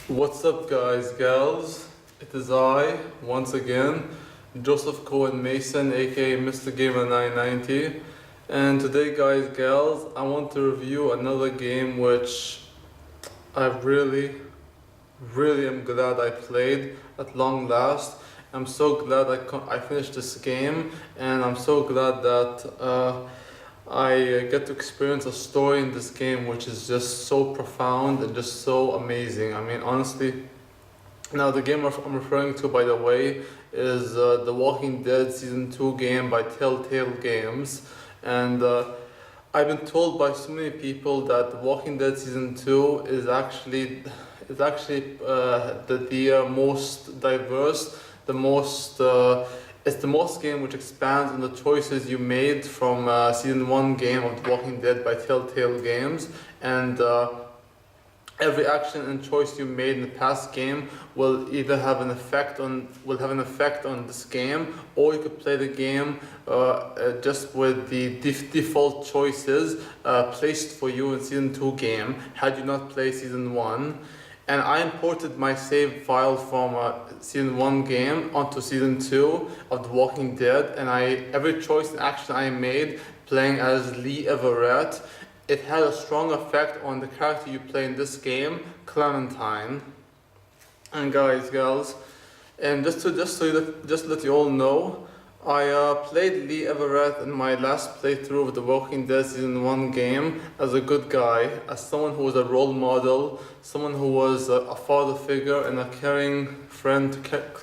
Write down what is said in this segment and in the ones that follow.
What's up, guys, gals? It is I, once again, Joseph Cohen Mason, aka Mr. Gamer 990. And today, guys, gals, I want to review another game which I really am glad I played at long last. I'm so glad I finished this game, and I'm so glad that I get to experience a story in this game which is just so profound and just so amazing. I mean, honestly. Now, the game I'm referring to, by the way, is The Walking Dead Season 2 game by Telltale Games. And I've been told by so many people that The Walking Dead Season 2 is actually the most diverse, it's the most game which expands on the choices you made from Season 1 game of The Walking Dead by Telltale Games. And every action and choice you made in the past game will either have an effect on this game, or you could play the game just with the default choices placed for you in Season 2 game had you not played Season 1. And I imported my save file from Season 1 game onto Season 2 of The Walking Dead, and every choice and action I made playing as Lee Everett, it had a strong effect on the character you play in this game, Clementine. And guys, gals, and just to let you all know, I played Lee Everett in my last playthrough of The Walking Dead Season 1 game as a good guy, as someone who was a role model, someone who was a father figure and a caring friend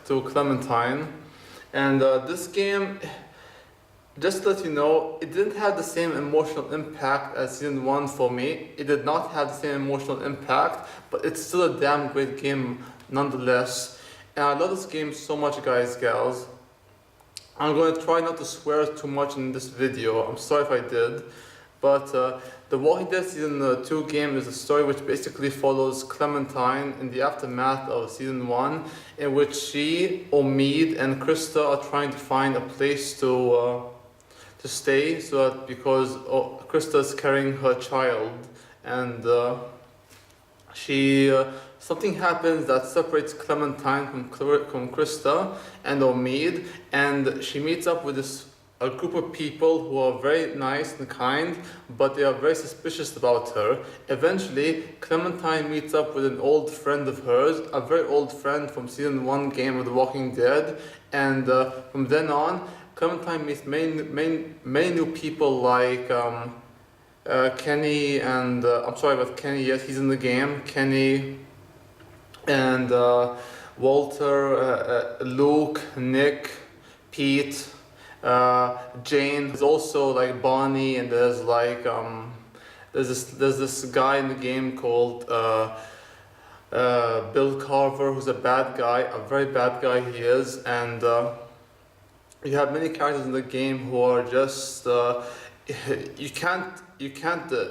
to Clementine. And this game, just to let you know, it didn't have the same emotional impact as Season 1 for me. It did not have the same emotional impact, but it's still a damn great game nonetheless. And I love this game so much, guys, gals. I'm going to try not to swear too much in this video. I'm sorry if I did. But The Walking Dead Season 2 game is a story which basically follows Clementine in the aftermath of Season 1, in which she, Omid, and Krista are trying to find a place to stay, so that because Krista is carrying her child, and something happens that separates Clementine from Krista and Omid, and she meets up with a group of people who are very nice and kind, but they are very suspicious about her. Eventually, Clementine meets up with an old friend of hers, a very old friend from Season 1 game of The Walking Dead, and from then on, Clementine meets many new people like Kenny, and I'm sorry about Kenny, yes, he's in the game, Kenny, and Walter, Luke, Nick, Pete, Jane. There's also like Bonnie, and there's like there's this guy in the game called Bill Carver, who's a bad guy, a very bad guy he is, and you have many characters in the game who are just you can't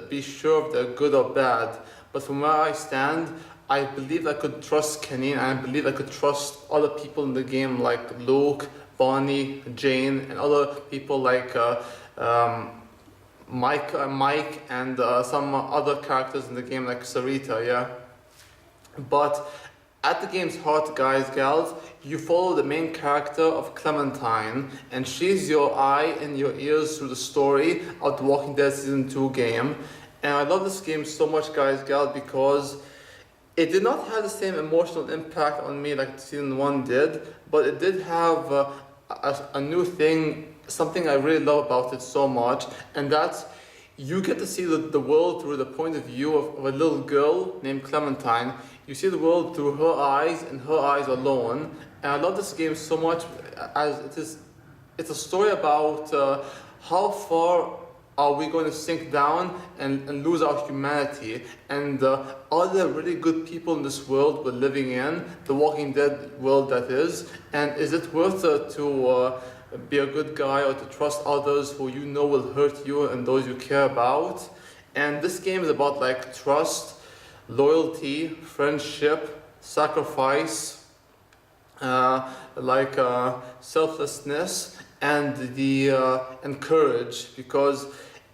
be sure if they're good or bad. But from where I stand, I believe I could trust Kenny, and I believe I could trust other people in the game like Luke, Bonnie, Jane, and other people like Mike, and some other characters in the game like Sarita, yeah. But at the game's heart, guys, gals, you follow the main character of Clementine, and she's your eye and your ears through the story of The Walking Dead Season 2 game. And I love this game so much, guys, gals, because it did not have the same emotional impact on me like Season 1 did, but it did have a new thing, something I really love about it so much, and that's you get to see the world through the point of view of a little girl named Clementine. You see the world through her eyes and her eyes alone. And I love this game so much as it's a story about how far are we going to sink down and lose our humanity, and are there really good people in this world we're living in, the Walking Dead world that is it worth it to be a good guy or to trust others who you know will hurt you and those you care about? And this game is about like trust, loyalty, friendship, sacrifice, selflessness, and courage, because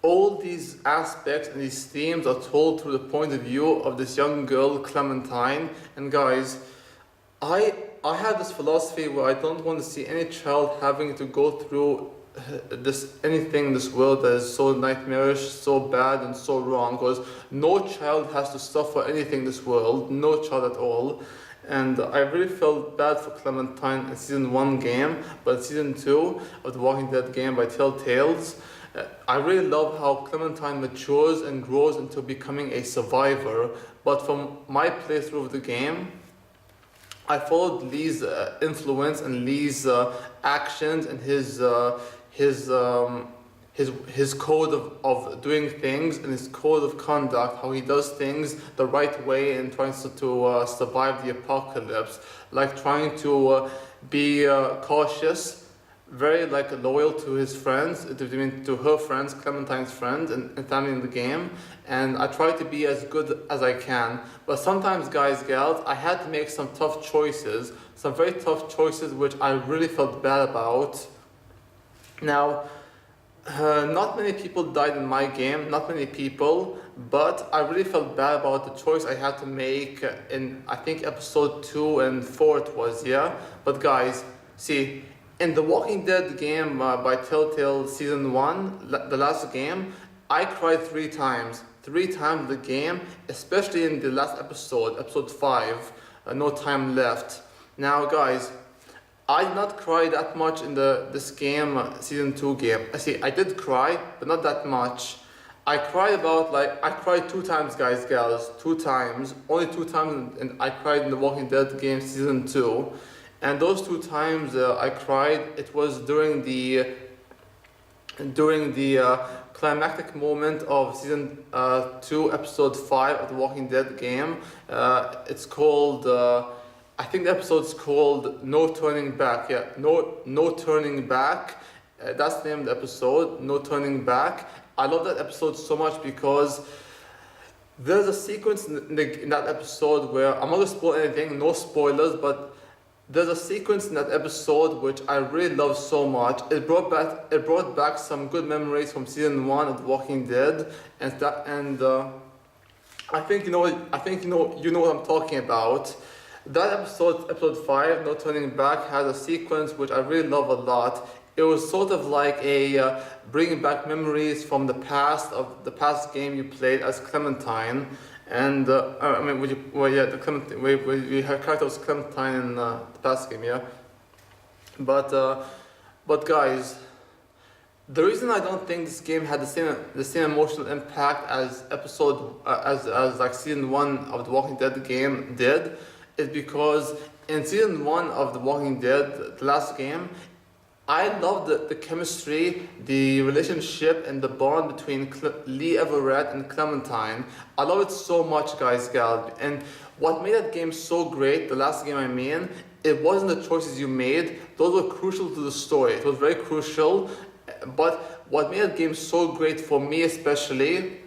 all these aspects and these themes are told through the point of view of this young girl, Clementine. And guys, I have this philosophy where I don't want to see any child having to go through anything in this world that is so nightmarish, so bad and so wrong, because no child has to suffer anything in this world, no child at all. And I really felt bad for Clementine in Season 1 game, but Season 2 of the Walking Dead game by Telltales, I really love how Clementine matures and grows into becoming a survivor. But from my playthrough of the game, I followed Lee's influence and Lee's actions and his code of doing things and his code of conduct, how he does things the right way and tries to survive the apocalypse, like trying to be cautious, very like loyal to his friends, to her friends, Clementine's friends and family in the game. And I try to be as good as I can. But sometimes, guys, gals, I had to make some tough choices, some very tough choices which I really felt bad about. Now, not many people died in my game, not many people, but I really felt bad about the choice I had to make in, I think, episode 2 and 4 it was, yeah? But guys, see, in the Walking Dead game by Telltale Season 1, the last game, I cried 3 times. 3 times in the game, especially in the last episode, episode 5, No Time Left. Now guys, I did not cry that much in this game, Season 2 game. See, I did cry, but not that much. I cried 2 times, guys, gals, 2 times. Only 2 times, and I cried in the Walking Dead game Season 2. And those 2 times I cried, it was during the climactic moment of Season 2, Episode 5 of the Walking Dead game. It's called, I think the episode's called No Turning Back. Yeah, No Turning Back. That's the name of the episode, No Turning Back. I love that episode so much because there's a sequence in that episode where, I'm not going to spoil anything, no spoilers, but there's a sequence in that episode which I really love so much. It brought back some good memories from Season 1 of The Walking Dead, and I think you know what I'm talking about. That episode 5, No Turning Back, has a sequence which I really love a lot. It was sort of like a bringing back memories from the past of the past game you played as Clementine. And the Clementine, her character was Clementine in the past game, yeah. But guys, the reason I don't think this game had the same emotional impact as like Season 1 of the Walking Dead game did, is because in Season 1 of the Walking Dead, the last game, I loved the chemistry, the relationship, and the bond between Lee Everett and Clementine. I love it so much, guys, gals. And what made that game so great, the last game I mean, it wasn't the choices you made. Those were crucial to the story. It was very crucial. But what made that game so great for me especially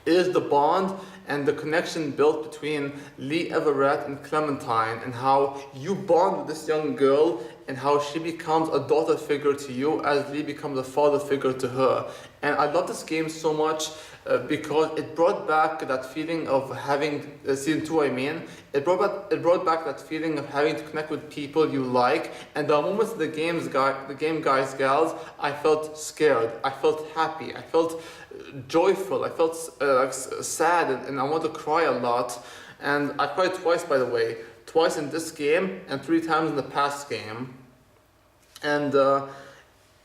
is the bond and the connection built between Lee Everett and Clementine, and how you bond with this young girl and how she becomes a daughter figure to you as Lee becomes a father figure to her. And I love this game so much because it brought back that feeling of having, Season 2 I mean, it brought back that feeling of having to connect with people you like. And the moments in the game, guys, gals, I felt scared, I felt happy, I felt joyful, I felt sad, and I want to cry a lot. And I cried twice, by the way, twice in this game and 3 times in the past game. And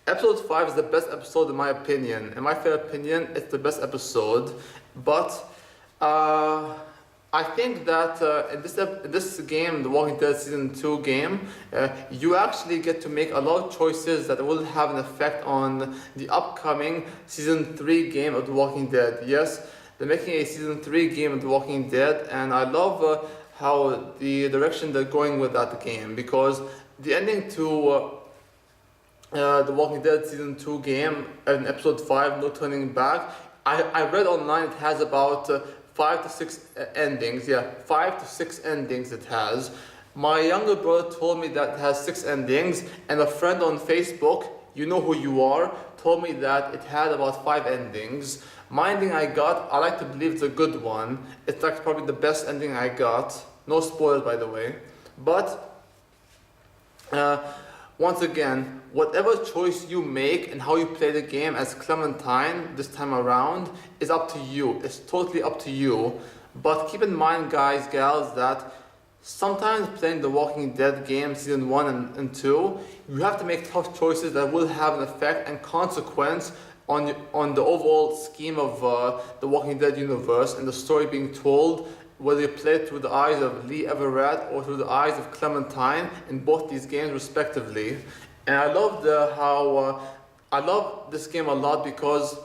episode 5 is the best episode in my opinion. In my fair opinion, it's the best episode. But I think that in this game, the Walking Dead Season 2 game, you actually get to make a lot of choices that will have an effect on the upcoming Season 3 game of The Walking Dead. Yes, they're making a Season 3 game of The Walking Dead, and I love how the direction they're going with that game, because the ending to The Walking Dead Season 2 game in episode 5, No Turning Back, I read online it has about 5 to 6 endings. Yeah, 5 to 6 endings it has. My younger brother told me that it has 6 endings, and a friend on Facebook You Know Who You Are, told me that it had about 5 endings. My ending I got, I like to believe it's a good one. It's like probably the best ending I got. No spoilers, by the way. But once again, whatever choice you make and how you play the game as Clementine this time around is up to you. It's totally up to you. But keep in mind, guys, gals, that sometimes playing the Walking Dead game season 1 and 2, you have to make tough choices that will have an effect and consequence on the overall scheme of the Walking Dead universe and the story being told, whether you play it through the eyes of Lee Everett or through the eyes of Clementine in both these games respectively. And I love I love this game a lot because,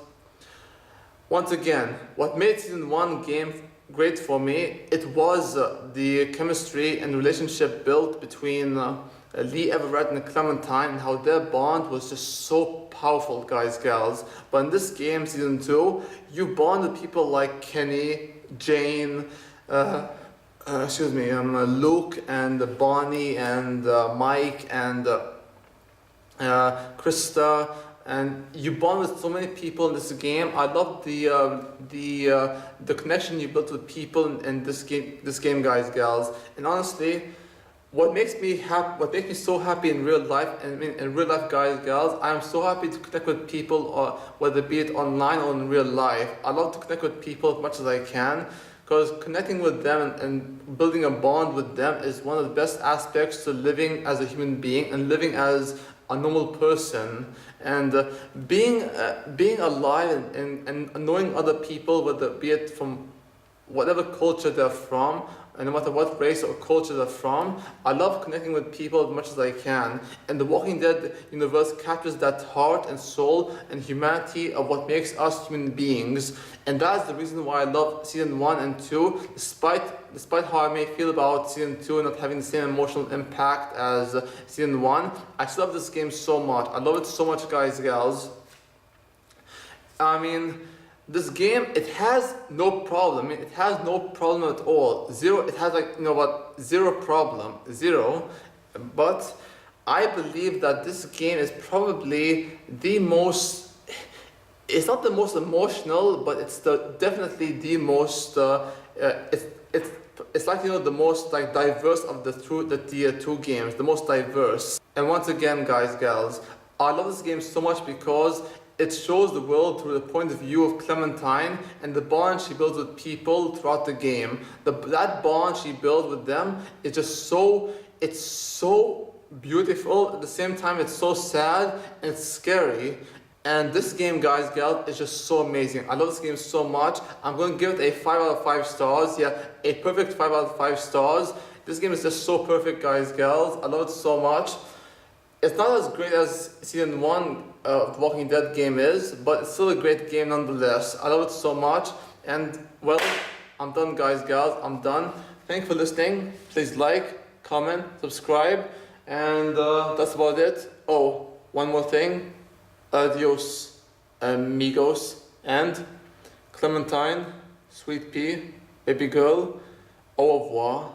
once again, what made season 1 game great for me, it was the chemistry and relationship built between Lee Everett and Clementine, and how their bond was just so powerful, guys, gals. But in this game, season 2, you bond with people like Kenny, Jane, Luke and Bonnie and Mike and Krista, and you bond with so many people in this game. I love the connection you built with people in this game, guys, gals. And honestly, what makes me so happy in real life, and in real life, guys, gals, I'm so happy to connect with people, whether be it online or in real life. I love to connect with people as much as I can, because connecting with them and building a bond with them is one of the best aspects to living as a human being and living as a normal person. And being alive and knowing other people, whether be it from whatever culture they're from, and no matter what race or culture they're from, I love connecting with people as much as I can. And the Walking Dead universe captures that heart and soul and humanity of what makes us human beings. And that's the reason why I love season 1 and 2, despite how I may feel about season 2 not having the same emotional impact as season 1. I still love this game so much. I love it so much, guys, gals. I mean, this game, it has no problem. It has no problem at all. Zero. It has zero problem. Zero. But I believe that this game is probably the most. It's not the most emotional, but it's definitely the most. It's like the most diverse of the two games, the most diverse. And once again, guys, gals, I love this game so much because it shows the world through the point of view of Clementine and the bond she builds with people throughout the game. That bond she builds with them is just so beautiful. At the same time, it's so sad and it's scary. And this game, guys, gals, is just so amazing. I love this game so much. I'm going to give it a 5 out of 5 stars. Yeah, a perfect 5 out of 5 stars. This game is just so perfect, guys, gals. I love it so much. It's not as great as season 1 of the Walking Dead game is, but it's still a great game nonetheless. I love it so much. And, well, I'm done, guys, gals. I'm done. Thanks for listening. Please like, comment, subscribe. And that's about it. Oh, one more thing. Adios, amigos. And Clementine, sweet pea, baby girl, au revoir.